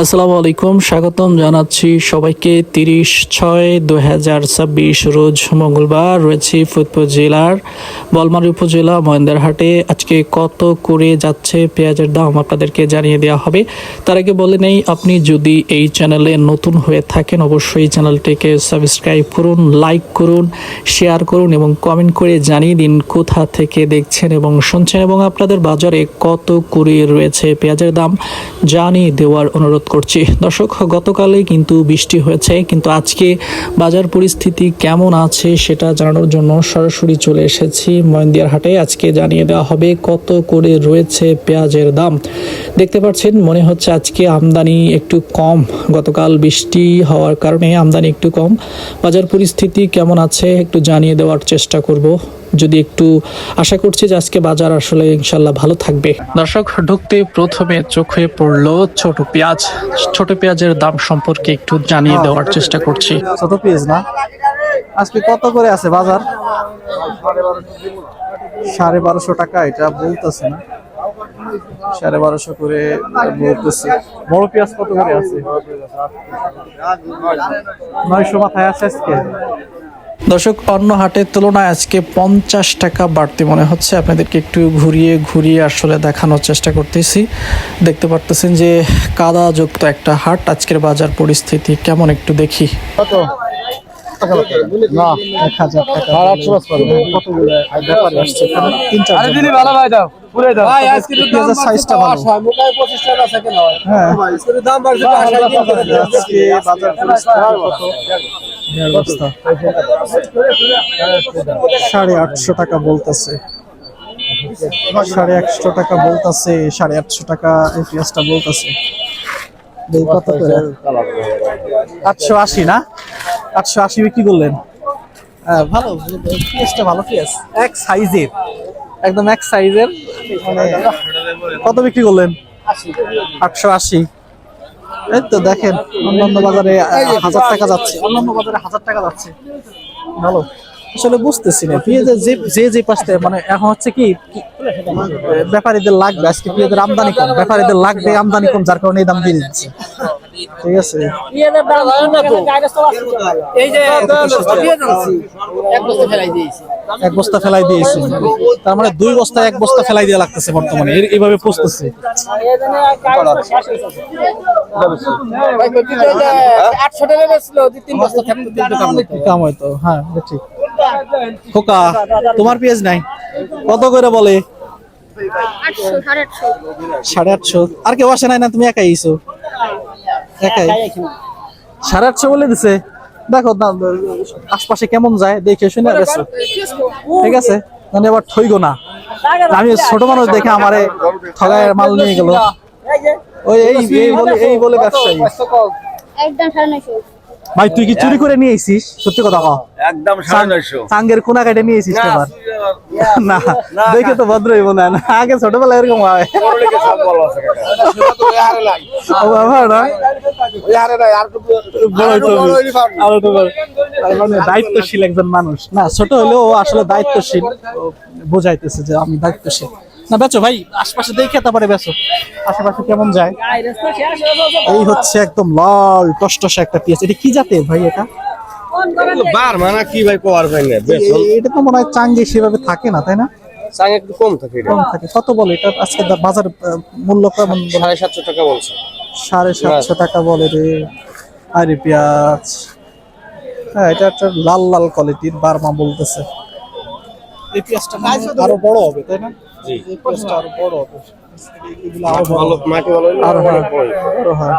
আসসালামু আলাইকুম, স্বাগতম জানাচ্ছি সবাইকে। 30/6/2026 রোজ মঙ্গলবার রয়েছে ফরিদপুর জেলার বলমারী উপজেলা মহেন্দ্রহাটে। আজকে কত করে যাচ্ছে পেঁয়াজের দাম আপনাদেরকে জানিয়ে দেওয়া হবে। তার আগে বলে নেই, আপনি যদি এই চ্যানেলে নতুন হয়ে থাকেন অবশ্যই চ্যানেলটিকে সাবস্ক্রাইব করুন, লাইক করুন, শেয়ার করুন এবং কমেন্ট করে জানিয়ে দিন কোথা থেকে দেখছেন এবং শুনছেন, এবং আপনাদের বাজারে কত করে রয়েছে পেঁয়াজের দাম জানিয়ে দেওয়ার অনুরোধ করছি। দর্শক, গতকালে কিন্তু বৃষ্টি হয়েছে, কিন্তু আজকে বাজার পরিস্থিতি কেমন আছে সেটা জানানোর জন্য সরাসরি চলে এসেছি মহেন্দ্রহাটে। আজকে জানিয়ে দেওয়া হবে কত করে রয়েছে পেঁয়াজের দাম। দেখতে পাচ্ছেন, মনে হচ্ছে আজকে আমদানি একটু কম, গতকাল বৃষ্টি হওয়ার কারণে আমদানি একটু কম। বাজার পরিস্থিতি কেমন আছে একটু জানিয়ে দেওয়ার চেষ্টা করব, যদি একটু আশা করছি যে আজকে বাজার আসলে ইনশাল্লাহ ভালো থাকবে। দর্শক, ঢুকতে প্রথমে চোখে পড়লো ছোট পেঁয়াজ। ছোট পেঁয়াজের দাম সম্পর্কে একটু জানিয়ে দেওয়ার চেষ্টা করছি। ছোট পেঁয়াজ না, আজকে কত করে আছে বাজার? 1250 টাকা এটা বলতেছে না, 1250 করে বলতেছে। বড় পেঁয়াজ কত করে আছে? 900 মাথায় আছে আজকে। দর্শক, অন্য হাটের তুলনায় আজকে 50 টাকা বাড়তি মনে হচ্ছে। আপনাদেরকে একটু ঘুরিয়ে ঘুরিয়ে আসলে দেখানোর চেষ্টা করতেছি। দেখতে পারতেছেন যে কাদাযুক্ত একটা হাট। আজকের বাজার পরিস্থিতি কেমন একটু দেখি। কত না, 1000 টাকা। 800 ব্যাপারে আসছে এখানে 3-4 পেঁয়াজের সাইজটা ভালো। হ্যাঁ, আজকে বাজার পরিস্থিতি কত? 850 টাকা বলতেছে, 150 টাকা বলতেছে, 850 টাকা এই পেঁয়াজটা বলতেছে। কত করে? 880 না, 880 বিক্রি করলেন। ভালো পেঁয়াজটা, ভালো পেঁয়াজ, এক সাইজের, একদম এক সাইজের। মানে কত বিক্রি করলেন? 880। এই তো দেখেন, অন্যান্য বাজারে 1000 টাকা যাচ্ছে, অন্যান্য বাজারে 1000 টাকা যাচ্ছে। ভালো, আসলে বুঝতেছি না পেঁয়াজের যে পাশে, মানে এখন হচ্ছে কি ব্যাপারীদের লাগবে, আজকে পেঁয়াজের আমদানি কম, ব্যাপারীদের লাগবে আমদানি কম, যার কারণে এই দাম দিয়ে দিচ্ছে। ঠিক আছে, এক বস্তা ফেলাই দিয়েছি, তার মানে 2 বস্তা 1 বস্তা ফেলাই দিয়ে লাগতেছে বর্তমানে, এইভাবে পচতেছে। কাম হয়তো, হ্যাঁ ঠিক। খোকা, তোমার পেঁয়াজ নাই, কত করে বলে? 850। আর কেউ আসে নাই না, তুমি একাই আইছো? একাই 850 বলে দিছে। দেখো আশপাশে কেমন যায় দেখে শুনে বেশো, ঠিক আছে? মানে এবার ঠইগো না, আমি ছোট মানুষ দেখে আমারে ঠগায় মাল নিয়ে গেল। ওই এই বলে ব্যবসায়ী। ভাই, তুই কি চুরি করে নিয়ে এসিস? সত্যি কথা কও। একদম 950 চাঙ্গের কোনা কেটে নিয়ে এসিস এবার? না, দেখে তো ভদ্রই মনে হয় না, আগে ছোটবেলায় এরকম হয়। দায়িত্বশীল একজন মানুষ না, ছোট হলেও আসলে দায়িত্বশীল, বোঝাইতেছে যে আমি দায়িত্বশীল। না বেচো ভাই, আশপাশে দেখে তারপরে বেচো, আশেপাশে কেমন যায়। এই হচ্ছে একদম লাল টসটসে একটা পেঁয়াজ। এটা কি জাতের ভাই? এটা এটা তো মনে হয় চাঙ্গে সেভাবে থাকে না, তাই না? একটু কম থাকে, কম থাকে। কত বলে এটা আজকে বাজার মূল্য? কেমন? 750 টাকা বলছে। 750 টাকা বলে রে। আরে পেঁয়াজ, হ্যাঁ এটা একটা লাল লাল কোয়ালিটির বার্মা বলতেছে। এই পেঁয়াজটা আরো বড় হবে, তাই না? জি, এই পেঁয়াজটা আরো বড় হবে, এগুলো আরো ভালো মাটি ভালো আরো বড় হয়।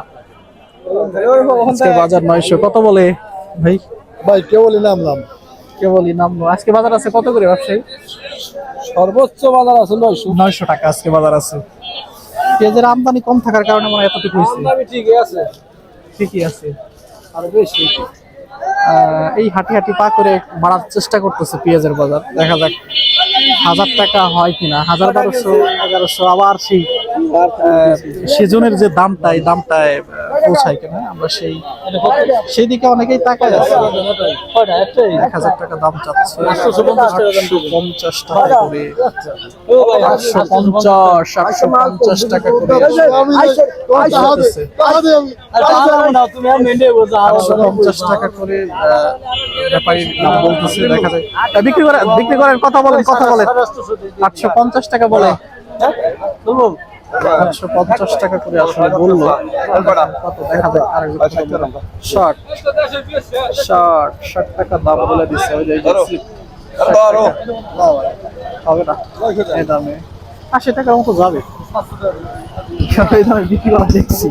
আজকে বাজার 900। কত বলে ভাই? ভাই কেবলই নামলাম, কেবলই নামলো। আজকে বাজার আছে কত করে ব্যবসায়ী? সর্বোচ্চ বাজার আছে 900 টাকা আজকে বাজার আছে। পেঁয়াজের আমদানি কম থাকার কারণে মনে হয় এতটুকু হয়েছে। ঠিকই আছে, ঠিকই আছে, আর বেশি। এই হাঁটি হাঁটি পা করে বাড়ার চেষ্টা করতেছে পেঁয়াজের বাজার। দেখা যাক 1000 টাকা হয় কিনা। 1000, 1200, 1100, আবার সেই সেজনের যে দামটা এই দামটায় পৌঁছায় কিনা আমরা সেই দিকে অনেকেই তাকায় আছে। 1,000 টাকা দাম চাচ্ছে, 850 টাকা করে, 850 টাকা করে আসতেছে। 850 টাকা করে ব্যাপারীর দাম বলতেছে, দেখা যায়। বিক্রি করেন, কথা বলেন। 850 টাকা বলে, 850 টাকা করে আসলে বললো। কত দেখা যায়, আরেকজন 60 টাকা দাম বলে দিচ্ছে। ওই যে এই যে slip, 60 টাকা। হবে না এই দামে, 80 টাকার মতো যাবে এই দামে বিক্রি করা দেখছি।